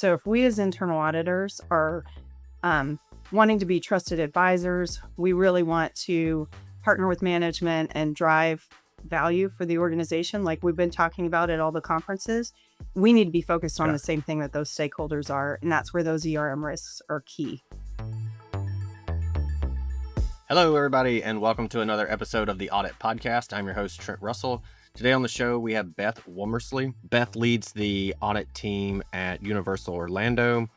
So if we as internal auditors are wanting to be trusted advisors, we really want to partner with management and drive value for the organization, like we've been talking about at all the conferences. We need to be focused on Yeah. the same thing that those stakeholders are, and that's where those ERM risks are key. Hello, everybody, and welcome to another episode of the Audit Podcast. I'm your host, Trent Russell. Today on the show, we have Beth Womersley. Beth leads the audit team at Universal Orlando.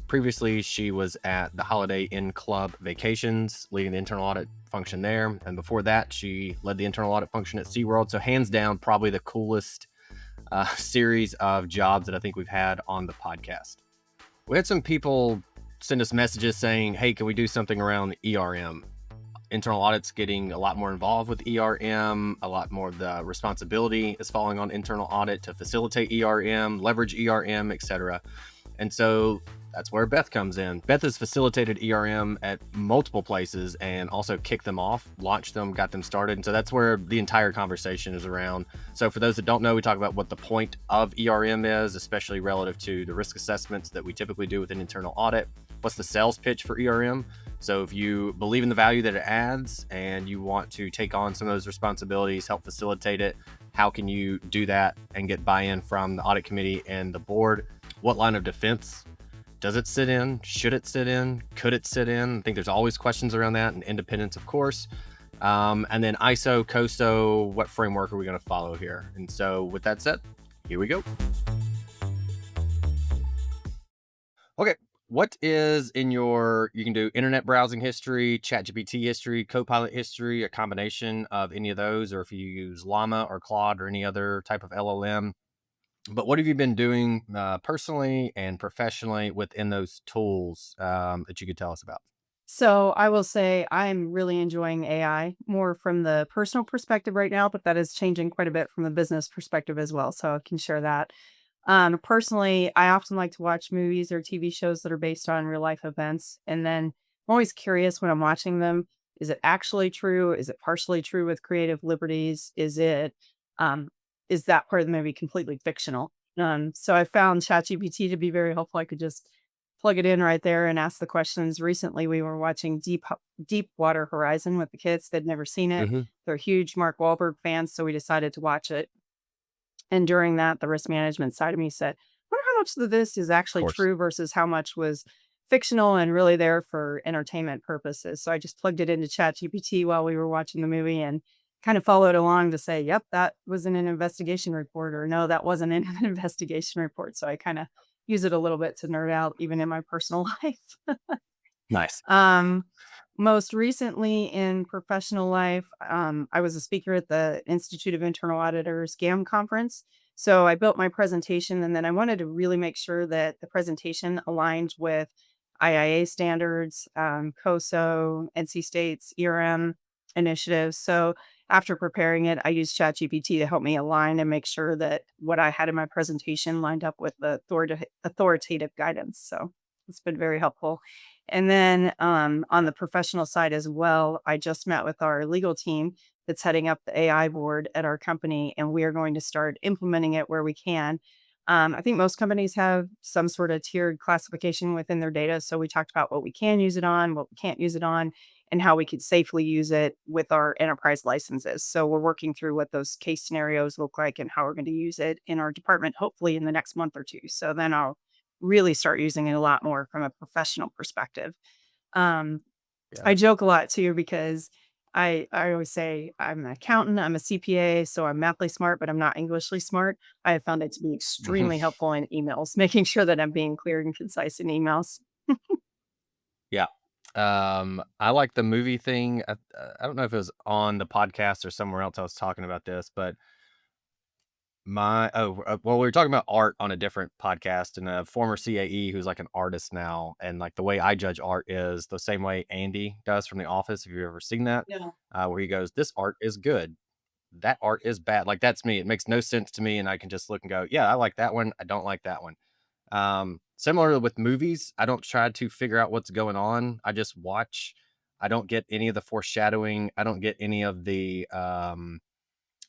Previously, she was at the Holiday Inn Club Vacations, leading the internal audit function there. And before that, she led the internal audit function at SeaWorld. So hands down, probably the coolest series of jobs that I think we've had on the podcast. We had some people send us messages saying, hey, can we do something around ERM? Internal audit's getting a lot more involved with ERM. A lot more of the responsibility is falling on internal audit to facilitate ERM, leverage ERM, etc. And so that's where Beth comes in. Beth has facilitated ERM at multiple places and also kicked them off, launched them, got them started. And so that's where the entire conversation is around. So for those that don't know, we talk about what the point of ERM is, especially relative to the risk assessments that we typically do within internal audit. What's the sales pitch for ERM? So if you believe in the value that it adds and you want to take on some of those responsibilities, help facilitate it, how can you do that and get buy-in from the audit committee and the board? What line of defense does it sit in? Should it sit in? Could it sit in? I think there's always questions around that, and independence, of course. And then ISO, COSO, what framework are we going to follow here? And so with that said, here we go. Okay. What is in your, you can do internet browsing history, ChatGPT history, Copilot history, a combination of any of those, or if you use Llama or Claude or any other type of LLM. But what have you been doing personally and professionally within those tools that you could tell us about? So I will say I'm really enjoying AI more from the personal perspective right now, but that is changing quite a bit from the business perspective as well. So I can share that. Personally, I often like to watch movies or TV shows that are based on real life events. And then I'm always curious when I'm watching them, is it actually true? Is it partially true with creative liberties? Um, is that part of the movie completely fictional? So I found ChatGPT to be very helpful. I could just plug it in right there and ask the questions. Recently, we were watching Deepwater Horizon with the kids. They'd never seen it. Mm-hmm. They're huge Mark Wahlberg fans, so we decided to watch it. And during that, the risk management side of me said, I wonder how much of this is Of actually course. true versus how much was fictional and really there for entertainment purposes. So I just plugged it into ChatGPT while we were watching the movie and kind of followed along to say, yep, that was in an investigation report, or no, that wasn't in an investigation report. So I kind of use it a little bit to nerd out even in my personal life. Nice. Um, Most recently in professional life, I was a speaker at the Institute of Internal Auditors GAM conference. So I built my presentation and then I wanted to really make sure that the presentation aligned with IIA standards, COSO, NC State's ERM initiatives. So after preparing it, I used ChatGPT to help me align and make sure that what I had in my presentation lined up with the authoritative guidance. So it's been very helpful. And then on the professional side as well, I just met with our legal team that's heading up the AI board at our company, and we are going to start implementing it where we can. I think most companies have some sort of tiered classification within their data. So we talked about what we can use it on, what we can't use it on, and how we could safely use it with our enterprise licenses. So we're working through what those case scenarios look like and how we're going to use it in our department, hopefully in the next month or two. So then I'll really start using it a lot more from a professional perspective. Um, Yeah. I joke a lot too because I always say I'm an accountant, I'm a CPA, so I'm mathly smart, but I'm not Englishly smart. I have found it to be extremely helpful in emails, making sure that I'm being clear and concise in emails. Yeah. I like the movie thing. I don't know if it was on the podcast or somewhere else I was talking about this, but well, we were talking about art on a different podcast, and a former CAE who's like an artist now, and like the way I judge art is the same way Andy does from The Office. If you've ever seen that, Yeah. where he goes, "This art is good, that art is bad." Like that's me. It makes no sense to me, and I can just look and go, "Yeah, I like that one. I don't like that one." Similar with movies, I don't try to figure out what's going on. I just watch. I don't get any of the foreshadowing. I don't get any of the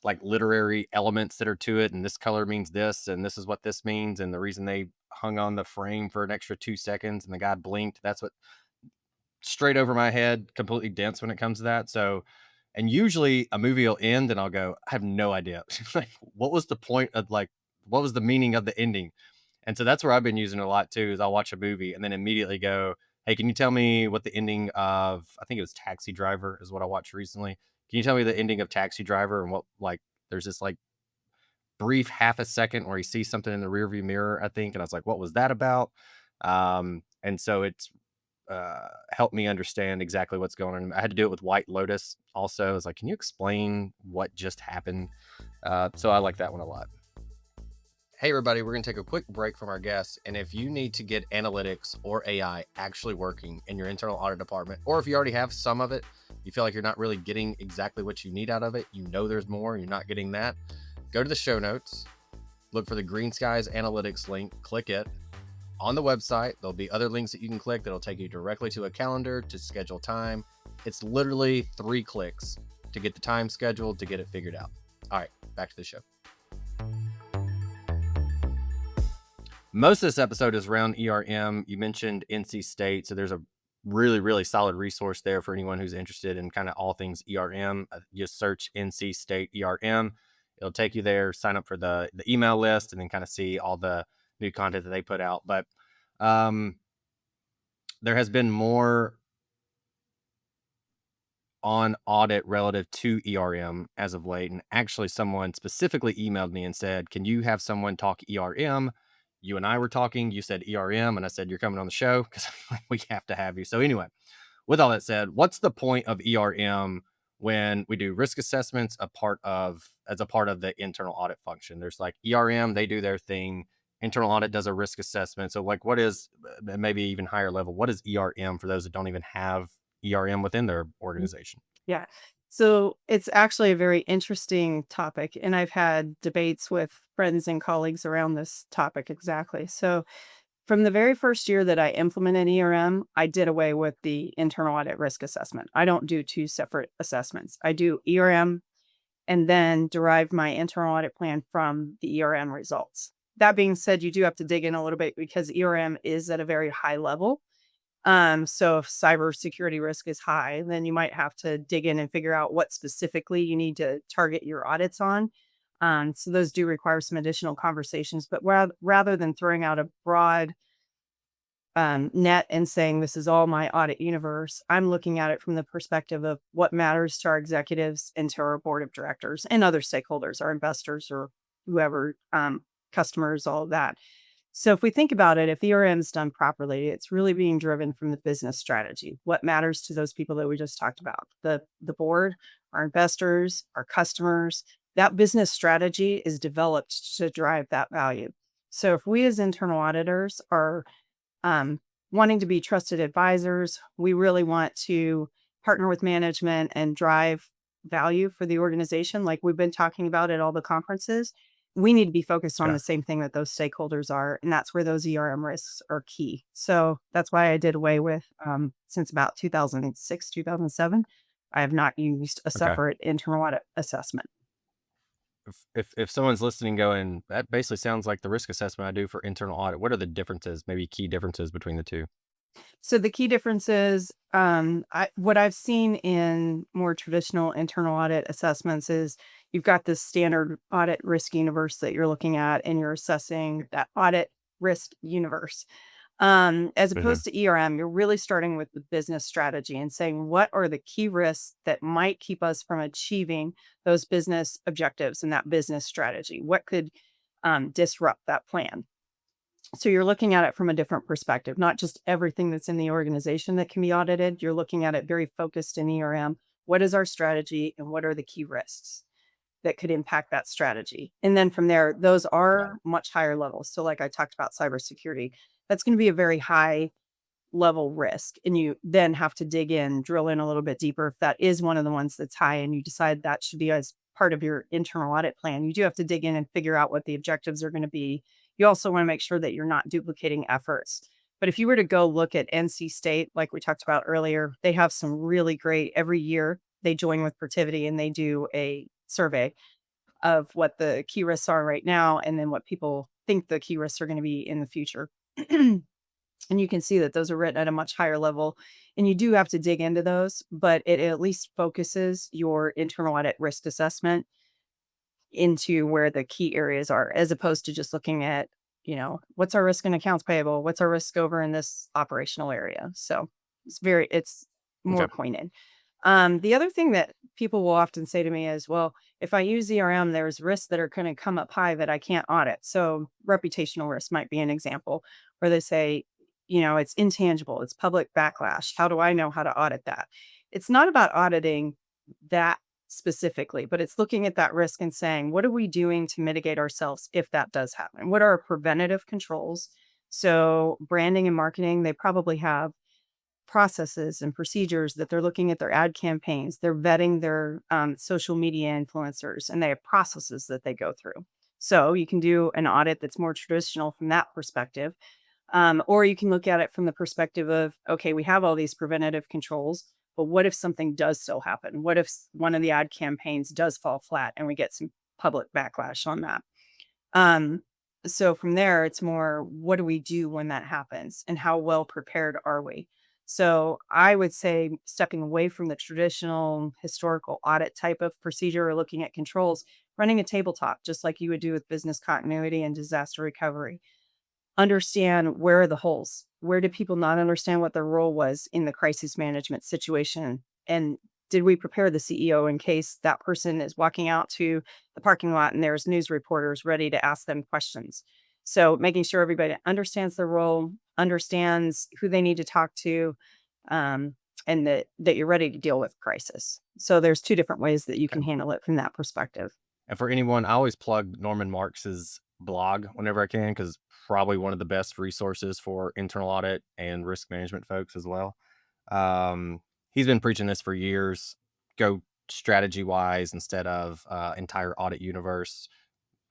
like literary elements that are to it, and this color means this, and this is what this means, and the reason they hung on the frame for an extra 2 seconds and the guy blinked. That's what straight over my head, completely dense when it comes to that. So, and usually a movie will end and I'll go, I have no idea. Like, what was the point of what was the meaning of the ending? And so that's where I've been using it a lot too, is I'll watch a movie and then immediately go, hey, can you tell me what the ending of, I think it was Taxi Driver is what I watched recently. Can you tell me the ending of Taxi Driver and what, like, there's this like brief half a second where he sees something in the rearview mirror, I think. And I was like, what was that about? And so it's helped me understand exactly what's going on. I had to do it with White Lotus also. I was like, can you explain what just happened? So I like that one a lot. Hey, everybody, we're going to take a quick break from our guests. And if you need to get analytics or AI actually working in your internal audit department, or if you already have some of it, you feel like you're not really getting exactly what you need out of it, you know there's more, and you're not getting that, go to the show notes, look for the Greenskies Analytics link, click it. On the website, there'll be other links that you can click that'll take you directly to a calendar to schedule time. It's literally 3 clicks to get the time scheduled, to get it figured out. All right, back to the show. Most of this episode is around ERM. You mentioned NC State, so there's a really, really solid resource there for anyone who's interested in kind of all things ERM. Just search NC State ERM. It'll take you there, sign up for the email list, and then kind of see all the new content that they put out. But there has been more on audit relative to ERM as of late. And actually someone specifically emailed me and said, can you have someone talk ERM? You and I were talking, you said ERM, and I said, you're coming on the show because we have to have you. So anyway, with all that said, what's the point of ERM when we do risk assessments as a part of the internal audit function? There's like ERM, they do their thing. Internal audit does a risk assessment. So like, what is, maybe even higher level, what is ERM for those that don't even have ERM within their organization? Yeah. So it's actually a very interesting topic. And I've had debates with friends and colleagues around this topic exactly. So from the very first year that I implemented ERM, I did away with the internal audit risk assessment. I don't do 2 separate assessments. I do ERM and then derive my internal audit plan from the ERM results. That being said, you do have to dig in a little bit because ERM is at a very high level. So if cybersecurity risk is high, then you might have to dig in and figure out what specifically you need to target your audits on. So those do require some additional conversations, but rather than throwing out a broad net and saying this is all my audit universe, I'm looking at it from the perspective of what matters to our executives and to our board of directors and other stakeholders, our investors or whoever, customers, all of that. So if we think about it, if ERM is done properly, it's really being driven from the business strategy. What matters to those people that we just talked about? The board, our investors, our customers. That business strategy is developed to drive that value. So if we as internal auditors are wanting to be trusted advisors, we really want to partner with management and drive value for the organization, like we've been talking about at all the conferences. We need to be focused on Yeah. the same thing that those stakeholders are, and that's where those ERM risks are key. So that's why I did away with, since about 2006, 2007, I have not used a Okay. separate internal audit assessment. If someone's listening going, that basically sounds like the risk assessment I do for internal audit, what are the differences, maybe key differences between the two? So the key difference is, what I've seen in more traditional internal audit assessments is you've got this standard audit risk universe that you're looking at, and you're assessing that audit risk universe. As Mm-hmm. opposed to ERM, you're really starting with the business strategy and saying, what are the key risks that might keep us from achieving those business objectives and that business strategy? What could disrupt that plan? So you're looking at it from a different perspective, not just everything that's in the organization that can be audited. You're looking at it very focused in ERM. What is our strategy and what are the key risks that could impact that strategy? And then from there, those Got are it. much higher levels. So like I talked about cybersecurity, that's going to be a very high level risk. And you then have to dig in, drill in a little bit deeper. If that is one of the ones that's high and you decide that should be as part of your internal audit plan, you do have to dig in and figure out what the objectives are going to be. You also want to make sure that you're not duplicating efforts. But if you were to go look at NC State, like we talked about earlier, they have some really great, every year they join with Protiviti and they do a survey of what the key risks are right now and then what people think the key risks are going to be in the future. And you can see that those are written at a much higher level. And you do have to dig into those, but it at least focuses your internal audit risk assessment into where the key areas are, as opposed to just looking at, what's our risk in accounts payable? What's our risk over in this operational area? So it's Okay. more pointed. The other thing that people will often say to me is, well, if I use ERM, there's risks that are going to come up high that I can't audit. So reputational risk might be an example where they say, it's intangible, it's public backlash. How do I know how to audit that? It's not about auditing that specifically, but it's looking at that risk and saying, what are we doing to mitigate ourselves if that does happen? What are our preventative controls? So branding and marketing, they probably have processes and procedures that they're looking at their ad campaigns. They're vetting their social media influencers, and they have processes that they go through. So you can do an audit that's more traditional from that perspective. Or you can look at it from the perspective of, okay, we have all these preventative controls, but what if something does still happen? What if one of the ad campaigns does fall flat and we get some public backlash on that? Um, so from there, it's more, what do we do when that happens and how well prepared are we? So I would say stepping away from the traditional historical audit type of procedure or looking at controls, running a tabletop, just like you would do with business continuity and disaster recovery. Understand where are the holes? Where did people not understand what their role was in the crisis management situation? And did we prepare the CEO in case that person is walking out to the parking lot and there's news reporters ready to ask them questions? So making sure everybody understands their role, understands who they need to talk to, um, and that you're ready to deal with crisis. So there's two different ways that you can Okay. handle it from that perspective. And for anyone, I always plug Norman Marks's blog whenever I can because probably one of the best resources for internal audit and risk management folks as well. He's been preaching this for years. Go strategy wise instead of entire audit universe.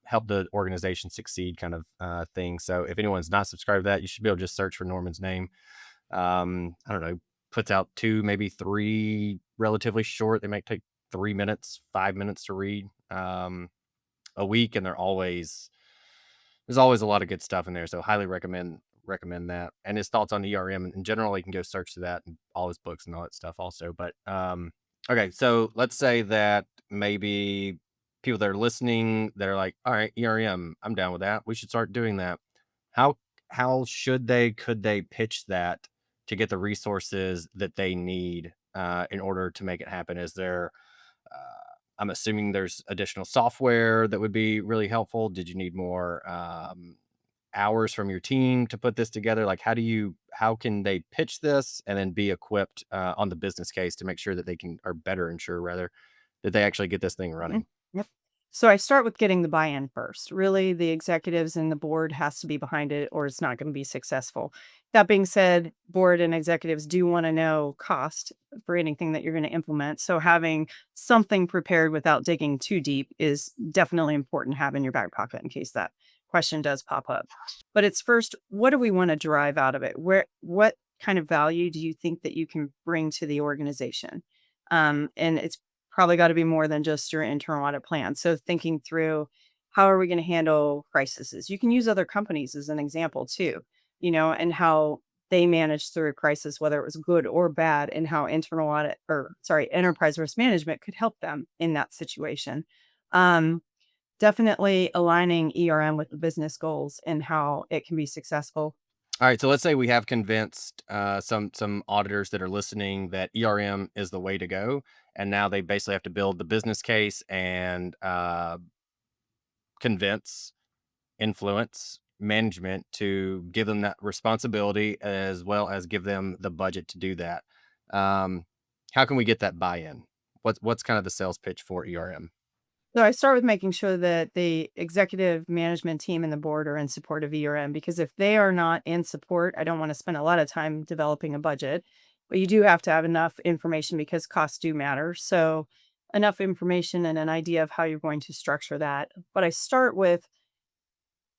Help the organization succeed, kind of thing. So if anyone's not subscribed to that, you should be able to just search for Norman's name. I don't know, puts out 2, maybe 3 relatively short. They might take 3 minutes, 5 minutes to read a week, and there's always a lot of good stuff in there. So highly recommend that. And his thoughts on ERM in general, you can go search to that and all his books and all that stuff also. But okay, so let's say that maybe people that are listening, they're like, all right, ERM, I'm down with that. We should start doing that. How could they pitch that to get the resources that they need in order to make it happen? Is there I'm assuming there's additional software that would be really helpful. Did you need more hours from your team to put this together? Like, how can they pitch this and then be equipped on the business case to make sure that they can, or better ensure rather, that they actually get this thing Mhm. running? Yep. So I start with getting the buy-in first. Really, the executives and the board has to be behind it or it's not going to be successful. That being said, board and executives do want to know cost for anything that you're going to implement. So having something prepared without digging too deep is definitely important to have in your back pocket in case that question does pop up. But it's first, what do we want to derive out of it? What kind of value do you think that you can bring to the organization? And it's probably got to be more than just your internal audit plan. So thinking through how are we going to handle crises? You can use other companies as an example too, and how they managed through a crisis, whether it was good or bad, and how internal audit or sorry, enterprise risk management could help them in that situation. Um, Definitely aligning ERM with the business goals and how it can be successful. All right, so let's say we have convinced some auditors that are listening that ERM is the way to go, and now they basically have to build the business case and convince, influence management to give them that responsibility as well as give them the budget to do that. Um, how can we get that buy-in? What's kind of the sales pitch for ERM? So I start with making sure that the executive management team and the board are in support of ERM because if they are not in support, I don't want to spend a lot of time developing a budget. But you do have to have enough information because costs do matter. So enough information and an idea of how you're going to structure that. But I start with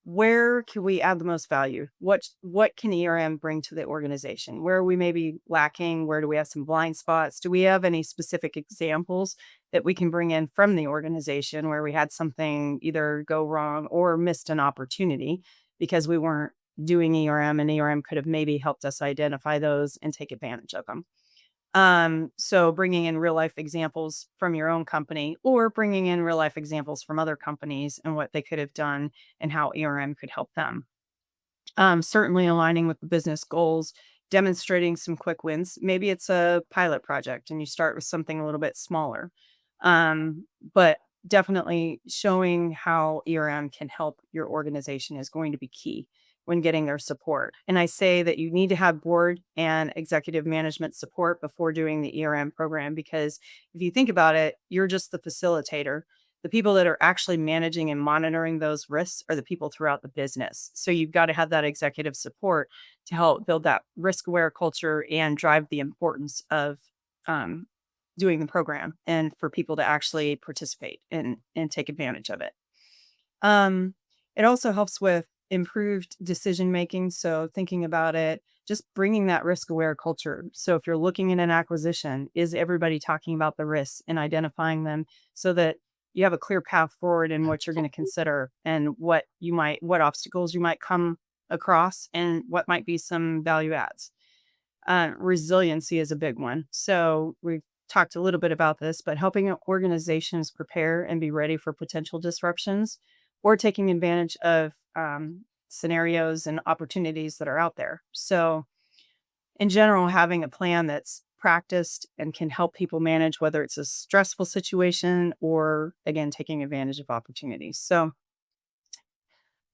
where can we add the most value? What can ERM bring to the organization? Where are we maybe lacking? Where do we have some blind spots? Do we have any specific examples that we can bring in from the organization where we had something either go wrong or missed an opportunity because we weren't doing ERM, and ERM could have maybe helped us identify those and take advantage of them. So bringing in real life examples from your own company or bringing in real life examples from other companies and what they could have done and how ERM could help them. Certainly aligning with the business goals, demonstrating some quick wins. Maybe it's a pilot project and you start with something a little bit smaller. But definitely showing how ERM can help your organization is going to be key when getting their support. And I say that you need to have board and executive management support before doing the ERM program, because if you think about it, you're just the facilitator. The people that are actually managing and monitoring those risks are the people throughout the business. So you've got to have that executive support to help build that risk aware culture and drive the importance of um, doing the program and for people to actually participate and take advantage of it. Um, it also helps with improved decision making. So thinking about it, just bringing that risk aware culture. So if you're looking at an acquisition, is everybody talking about the risks and identifying them so that you have a clear path forward in what you're going to consider and what obstacles you might come across and what might be some value adds. Resiliency is a big one. So we've talked a little bit about this, but helping organizations prepare and be ready for potential disruptions or taking advantage of scenarios and opportunities that are out there. So, in general, having a plan that's practiced and can help people manage whether it's a stressful situation or, again, taking advantage of opportunities. So,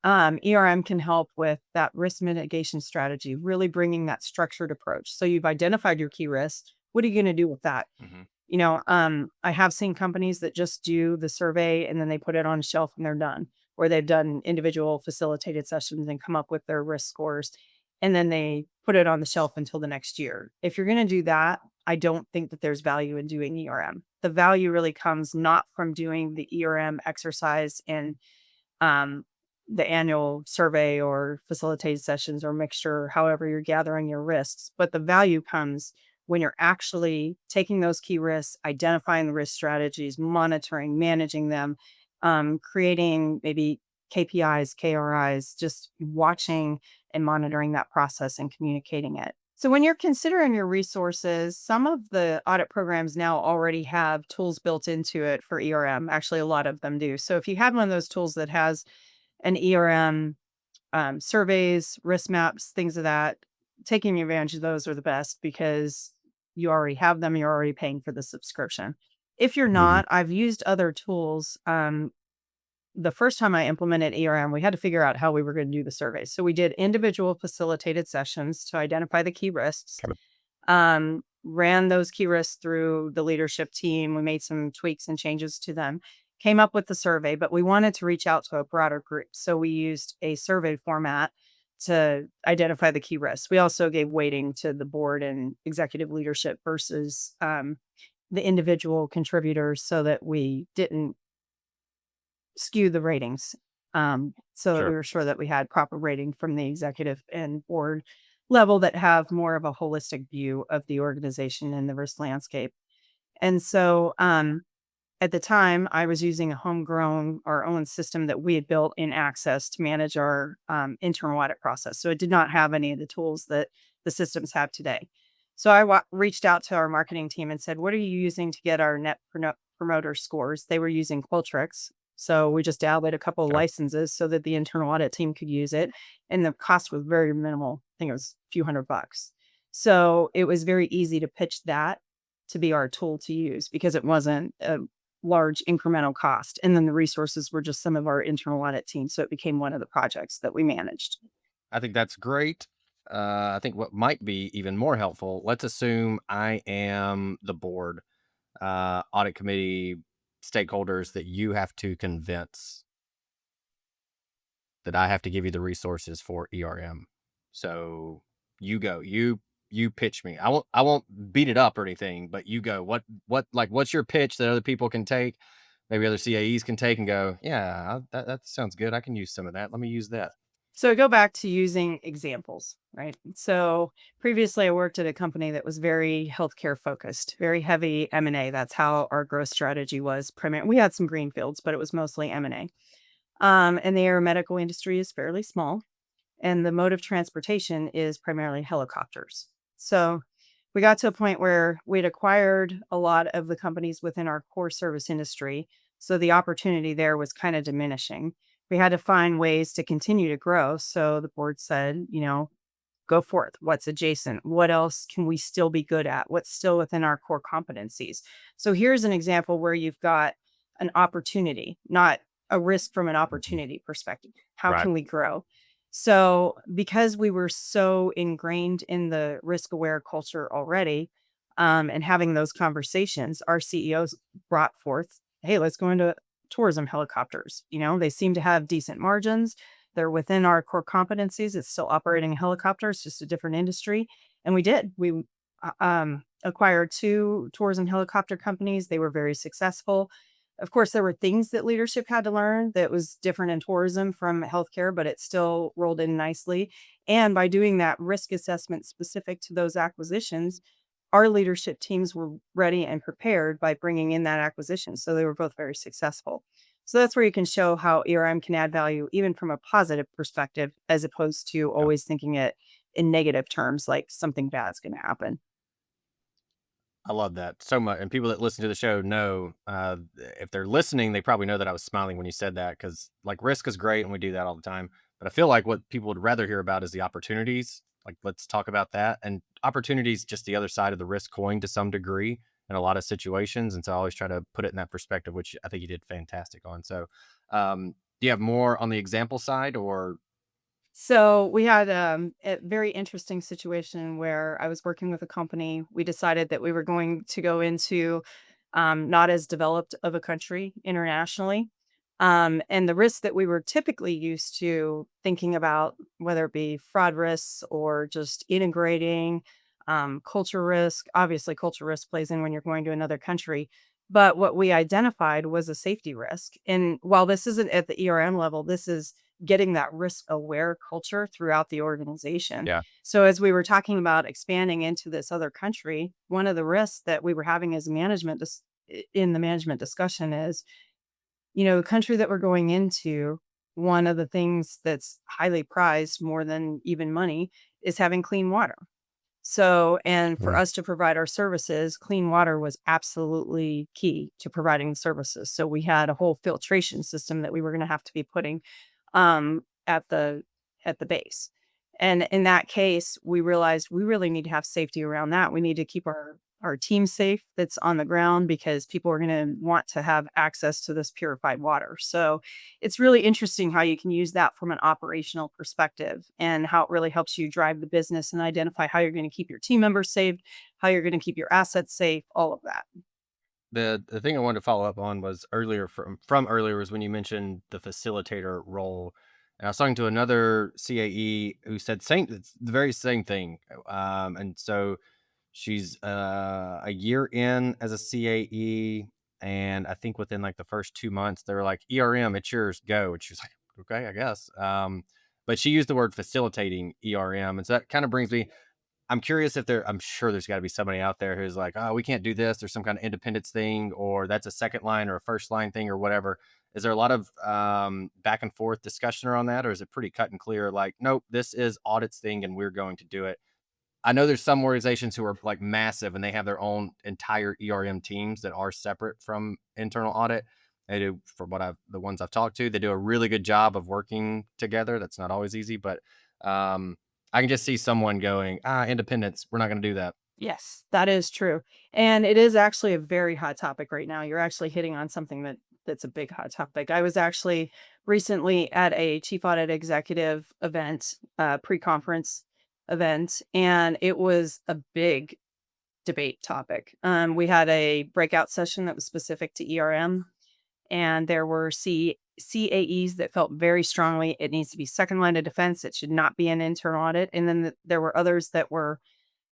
ERM can help with that risk mitigation strategy, really bringing that structured approach. So you've identified your key risks. What are you going to do with that? Hmm. I have seen companies that just do the survey and then they put it on a shelf and they're done, or they've done individual facilitated sessions and come up with their risk scores, and then they put it on the shelf until the next year. If you're going to do that, I don't think that there's value in doing ERM. The value really comes not from doing the ERM exercise and um, the annual survey or facilitated sessions or mixture, however you're gathering your risks. But the value comes when you're actually taking those key risks, identifying the risk strategies, monitoring, managing them, creating maybe KPIs, KRIs, just watching and monitoring that process and communicating it. So, when you're considering your resources, some of the audit programs now already have tools built into it for ERM. Actually, a lot of them do. So, if you have one of those tools that has an ERM, surveys, risk maps, things of that, taking advantage of those are the best because you already have them, you're already paying for the subscription. If you're Hmm. not, I've used other tools. The first time I implemented ERM, we had to figure out how we were going to do the surveys. So we did individual facilitated sessions to identify the key risks, ran those key risks through the leadership team. We made some tweaks and changes to them, came up with the survey, but we wanted to reach out to a broader group. So we used a survey format to identify the key risks. We also gave weighting to the board and executive leadership versus the individual contributors so that we didn't skew the ratings. So that we Sure. were sure that we had proper rating from the executive and board level that have more of a holistic view of the organization and the risk landscape. And so at the time, I was using a homegrown, our own system that we had built in Access to manage our internal audit process. So it did not have any of the tools that the systems have today. So reached out to our marketing team and said, "What are you using to get our promoter scores?" They were using Qualtrics. So we just added a couple of Okay. licenses so that the internal audit team could use it. And the cost was very minimal. I think it was a few $100. So it was very easy to pitch that to be our tool to use because it wasn't a large incremental cost. And then the resources were just some of our internal audit team. So it became one of the projects that we managed. I think that's great. I think what might be even more helpful, let's assume I am the board, audit committee stakeholders that you have to convince that I have to give you the resources for ERM. So you go, you pitch me. I won't beat it up or anything, but you go. What's your pitch that other people can take? maybe other CAEs can take and go, yeah, that sounds good. I can use some of that. Let me use that. So I go back to using examples, right? So previously I worked at a company that was very healthcare focused, very heavy M&A. That's how our growth strategy was. We had some greenfields, but it was mostly M&A. And the aeromedical industry is fairly small, and the mode of transportation is primarily helicopters. So we got to a point where we'd acquired a lot of the companies within our core service industry. So the opportunity there was kind of diminishing. We had to find ways to continue to grow. So the board said, go forth. What's adjacent? What else can we still be good at? What's still within our core competencies? So here's an example where you've got an opportunity, not a risk from an Mhm. opportunity perspective. How Right. can we grow? So, because we were so ingrained in the risk aware culture already, and having those conversations, our CEOs brought forth, hey, let's go into tourism helicopters. They seem to have decent margins. They're within our core competencies. It's still operating helicopters, just a different industry. And we did. We acquired two tourism helicopter companies. They were very successful. Of course, there were things that leadership had to learn that was different in tourism from healthcare, but it still rolled in nicely. And by doing that risk assessment specific to those acquisitions, our leadership teams were ready and prepared by bringing in that acquisition. So they were both very successful. So that's where you can show how ERM can add value, even from a positive perspective, as opposed to Yeah. always thinking it in negative terms, like something bad's going to happen. I love that so much. And people that listen to the show know, if they're listening, they probably know that I was smiling when you said that because, like, risk is great and we do that all the time. But I feel like what people would rather hear about is the opportunities. Like, let's talk about that. And opportunities, just the other side of the risk coin to some degree in a lot of situations. And so I always try to put it in that perspective, which I think you did fantastic on. So, do you have more on the example side or? So we had a very interesting situation where I was working with a company. We decided that we were going to go into not as developed of a country internationally. And the risks that we were typically used to thinking about, whether it be fraud risks or just integrating, culture risk. Obviously, culture risk plays in when you're going to another country. But what we identified was a safety risk. And while this isn't at the ERM level, this is getting that risk aware culture throughout the organization. Yeah. So as we were talking about expanding into this other country, one of the risks that we were having as in the management discussion is, the country that we're going into, one of the things that's highly prized more than even money is having clean water. So, and for Mm. us to provide our services, clean water was absolutely key to providing the services. So we had a whole filtration system that we were going to have to be putting at the base. And in that case, we realized we really need to have safety around that. We need to keep our team safe that's on the ground because people are going to want to have access to this purified water. So it's really interesting how you can use that from an operational perspective and how it really helps you drive the business and identify how you're going to keep your team members safe, how you're going to keep your assets safe, all of that. The thing I wanted to follow up on was earlier from earlier was when you mentioned the facilitator role. And I was talking to another CAE who said same it's the very same thing. And so she's a year in as a CAE, and I think within like the first 2 months they were like, ERM, it's yours, go. And she was like, okay, I guess. But she used the word facilitating ERM. And so that kind of brings me, I'm curious if I'm sure there's got to be somebody out there who's like, oh, we can't do this. There's some kind of independence thing, or that's a second line or a first line thing or whatever. Is there a lot of back and forth discussion around that? Or is it pretty cut and clear? Like, nope, this is audit's thing and we're going to do it. I know there's some organizations who are like massive and they have their own entire ERM teams that are separate from internal audit. They do, from the ones I've talked to, they do a really good job of working together. That's not always easy, but um, I can just see someone going, independence, we're not going to do that. Yes, that is true. And it is actually a very hot topic right now. You're actually hitting on something that's a big hot topic. I was actually recently at a chief audit executive event, pre-conference event, and it was a big debate topic. We had a breakout session that was specific to ERM, and there were CAEs that felt very strongly it needs to be second line of defense. It should not be an internal audit. And then there were others that were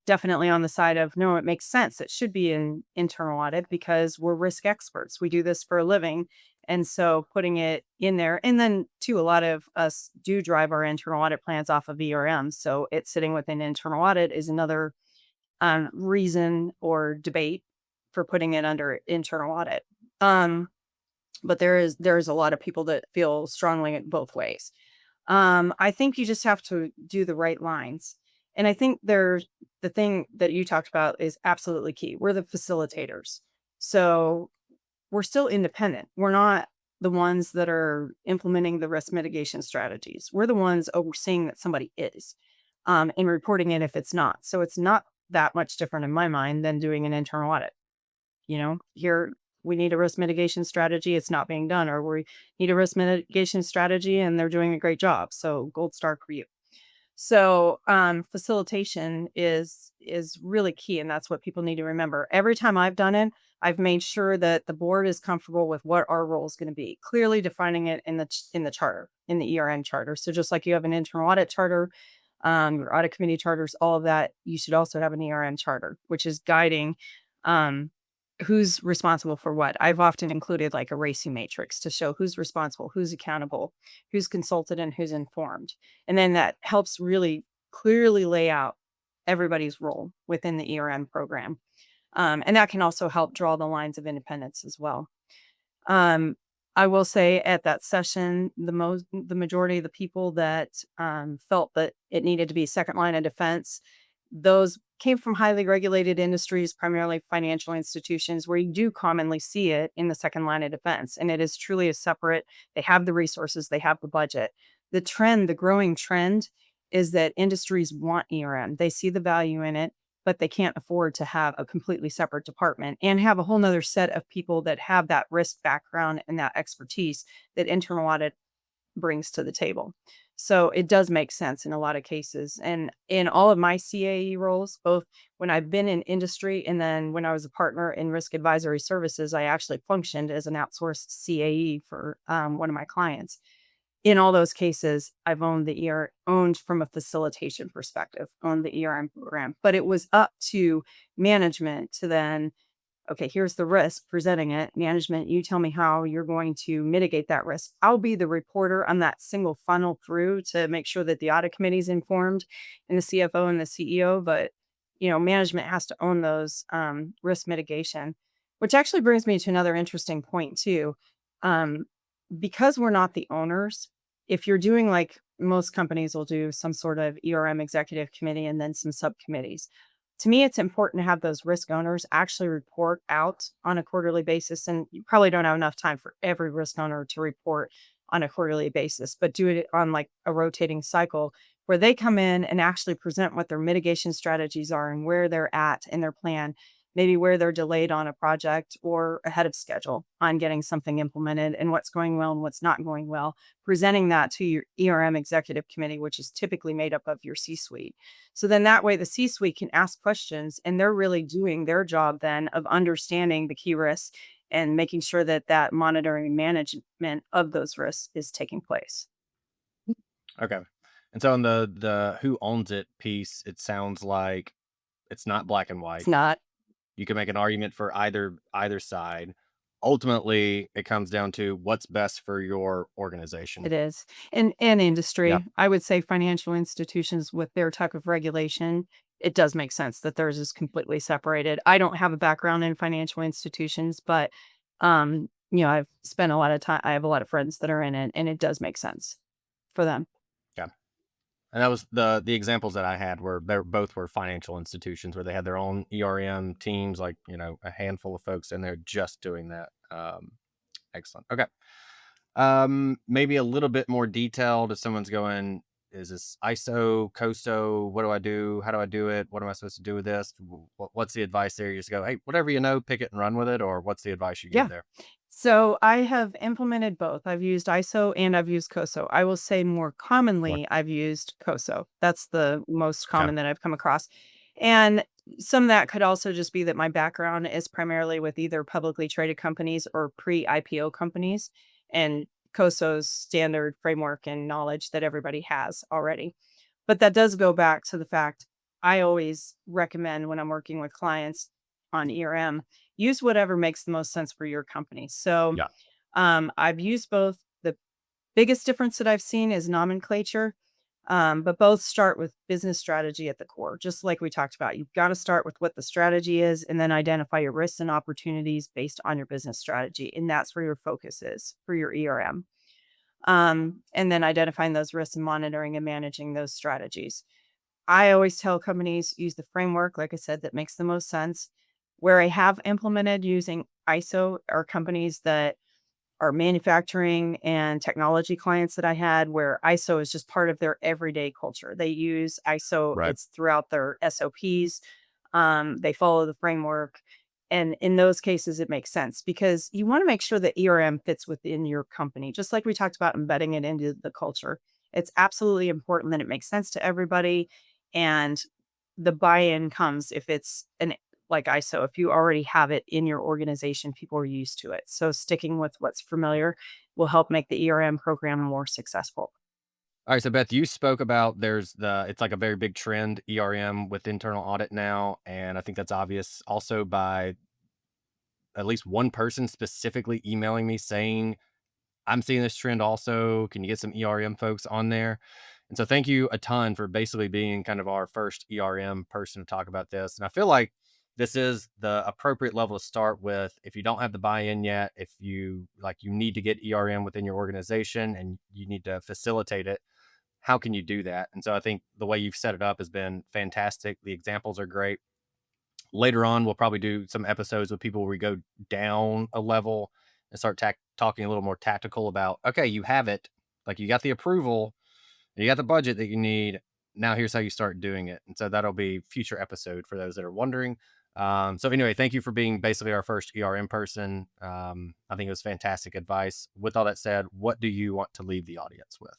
definitely on the side of, no, it makes sense. It should be an internal audit because we're risk experts. We do this for a living. And so putting it in there, and then too, a lot of us do drive our internal audit plans off of ERM. So it's sitting within internal audit is another reason or debate for putting it under internal audit. Um, but there's a lot of people that feel strongly both ways. I think you just have to do the right lines. And I think there's the thing that you talked about is absolutely key. We're the facilitators. So we're still independent. We're not the ones that are implementing the risk mitigation strategies. We're the ones overseeing that somebody is and reporting it if it's not. So it's not that much different in my mind than doing an internal audit. Here we need a risk mitigation strategy. It's not being done, or we need a risk mitigation strategy and they're doing a great job. So gold star for you. So facilitation is really key, and that's what people need to remember. Every time I've done it, I've made sure that the board is comfortable with what our role is going to be, clearly defining it in the charter, in the ERN charter. So just like you have an internal audit charter, your audit committee charters, all of that, you should also have an ERN charter, which is guiding um, who's responsible for what. I've often included like a racing matrix to show who's responsible, who's accountable, who's consulted, and who's informed. And then that helps really clearly lay out everybody's role within the ERM program. And that can also help draw the lines of independence as well. Um, I will say at that session, the majority of the people that felt that it needed to be second line of defense, those came from highly regulated industries, primarily financial institutions, where you do commonly see it in the second line of defense. And it is truly a separate, they have the resources, they have the budget. The growing trend is that industries want ERM. They see the value in it, but they can't afford to have a completely separate department and have a whole nother set of people that have that risk background and that expertise that internal audit brings to the table. So it does make sense in a lot of cases. And in all of my CAE roles, both when I've been in industry and then when I was a partner in risk advisory services, I actually functioned as an outsourced CAE for one of my clients. In all those cases, I've owned from a facilitation perspective, owned the ERM program, but it was up to management to then, okay, here's the risk, presenting it. Management, you tell me how you're going to mitigate that risk. I'll be the reporter on that single funnel through to make sure that the audit committee is informed and the CFO and the CEO. But, management has to own those risk mitigation, which actually brings me to another interesting point too. Um, because we're not the owners, if you're doing like most companies will do some sort of ERM executive committee and then some subcommittees, to me, it's important to have those risk owners actually report out on a quarterly basis. And you probably don't have enough time for every risk owner to report on a quarterly basis, but do it on like a rotating cycle where they come in and actually present what their mitigation strategies are and where they're at in their plan, maybe where they're delayed on a project or ahead of schedule on getting something implemented and what's going well and what's not going well, presenting that to your ERM executive committee, which is typically made up of your C-suite. So then that way the C-suite can ask questions and they're really doing their job then of understanding the key risks and making sure that that monitoring and management of those risks is taking place. Okay. And so on the who owns it piece, it sounds like it's not black and white. It's not. You can make an argument for either side. Ultimately, it comes down to what's best for your organization. It is. In Yeah. industry, I would say financial institutions with their type of regulation, it does make sense that theirs is completely separated. I don't have a background in financial institutions, but I've spent a lot of time. I have a lot of friends that are in it, and it does make sense for them. Yeah. And that was the examples that I had were they both were financial institutions where they had their own ERM teams, like, a handful of folks in there just doing that. Excellent. Okay. Maybe a little bit more detailed if someone's going, is this ISO, COSO? What do I do? How do I do it? What am I supposed to do with this? What's the advice there? You just go, hey, whatever you know, pick it and run with it, or what's the advice you give Yeah. there? So I have implemented both. I've used ISO and I've used COSO. I will say more What? commonly, I've used COSO. That's the most Okay. common that I've come across. And some of that could also just be that my background is primarily with either publicly traded companies or pre-IPO companies, and COSO's standard framework and knowledge that everybody has already. But that does go back to the fact I always recommend when I'm working with clients on ERM, use whatever makes the most sense for your company. So Yeah. I've used both. The biggest difference that I've seen is nomenclature, but both start with business strategy at the core. Just like we talked about, you've got to start with what the strategy is and then identify your risks and opportunities based on your business strategy. And that's where your focus is for your ERM. And then identifying those risks and monitoring and managing those strategies. I always tell companies use the framework, like I said, that makes the most sense. Where I have implemented using ISO are companies that are manufacturing and technology clients that I had where ISO is just part of their everyday culture. They use ISO, Right. it's throughout their SOPs. They follow the framework. And in those cases, it makes sense because you want to make sure that ERM fits within your company, just like we talked about embedding it into the culture. It's absolutely important that it makes sense to everybody. And the buy-in comes if it's an like ISO, if you already have it in your organization, people are used to it. So sticking with what's familiar will help make the ERM program more successful. All right, so Beth, you spoke about it's like a very big trend, ERM with internal audit now, and I think that's obvious also by at least one person specifically emailing me saying, I'm seeing this trend also. Can you get some ERM folks on there? And so thank you a ton for basically being kind of our first ERM person to talk about this. And I feel like this is the appropriate level to start with if you don't have the buy-in yet, if you you need to get ERM within your organization and you need to facilitate it. How can you do that? And so I think the way you've set it up has been fantastic. The examples are great. Later on, we'll probably do some episodes with people where we go down a level and start talking a little more tactical about, okay, you have it, like you got the approval, you got the budget that you need. Now here's how you start doing it. And so that'll be future episode for those that are wondering. So anyway, thank you for being basically our first ERM person. I think it was fantastic advice. With all that said, what do you want to leave the audience with?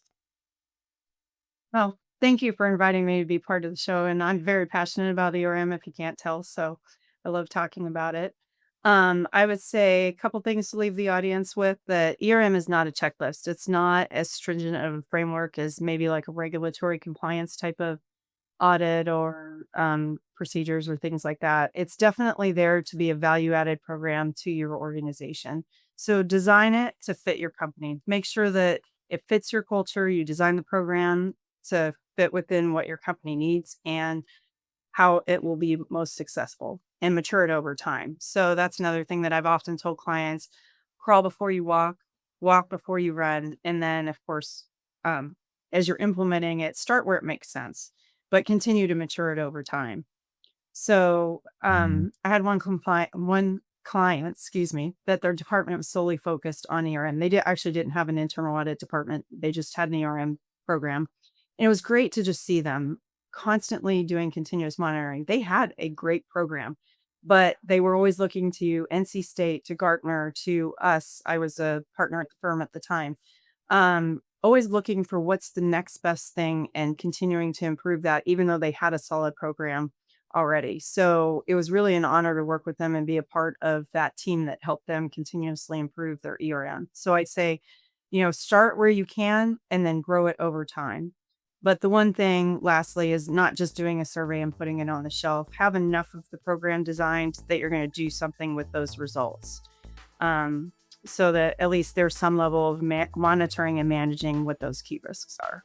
Well, thank you for inviting me to be part of the show. And I'm very passionate about ERM if you can't tell. So I love talking about it. I would say a couple things to leave the audience with that ERM is not a checklist. It's not as stringent of a framework as maybe like a regulatory compliance type of audit or procedures or things like that. It's definitely there to be a value added program to your organization. So design it to fit your company. Make sure that it fits your culture. You design the program to fit within what your company needs and how it will be most successful and mature it over time. So that's another thing that I've often told clients crawl before you walk, walk before you run. And then, of course, as you're implementing it, start where it makes sense, but continue to mature it over time. So I had one client, excuse me, that their department was solely focused on ERM. They actually didn't have an internal audit department. They just had an ERM program. And it was great to just see them constantly doing continuous monitoring. They had a great program, but they were always looking to NC State, to Gartner, to us. I was a partner at the firm at the time. Always looking for what's the next best thing and continuing to improve that, even though they had a solid program already. So it was really an honor to work with them and be a part of that team that helped them continuously improve their ERM. So I'd say, start where you can and then grow it over time. But the one thing, lastly, is not just doing a survey and putting it on the shelf. Have enough of the program designed that you're going to do something with those results. So that at least there's some level of monitoring and managing what those key risks are.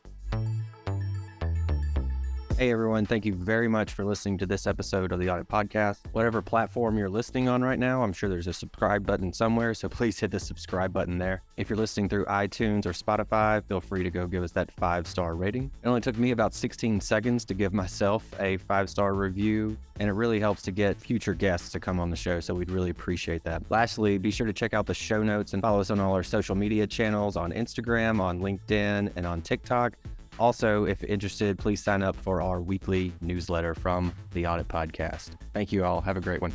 Hey everyone, thank you very much for listening to this episode of the Audit Podcast. Whatever platform you're listening on right now, I'm sure there's a subscribe button somewhere, so please hit the subscribe button there. If you're listening through iTunes or Spotify, feel free to go give us that 5-star rating. It only took me about 16 seconds to give myself a 5-star review, and it really helps to get future guests to come on the show, so we'd really appreciate that. Lastly, be sure to check out the show notes and follow us on all our social media channels on Instagram, on LinkedIn, and on TikTok. Also, if interested, please sign up for our weekly newsletter from the Audit Podcast. Thank you all. Have a great one.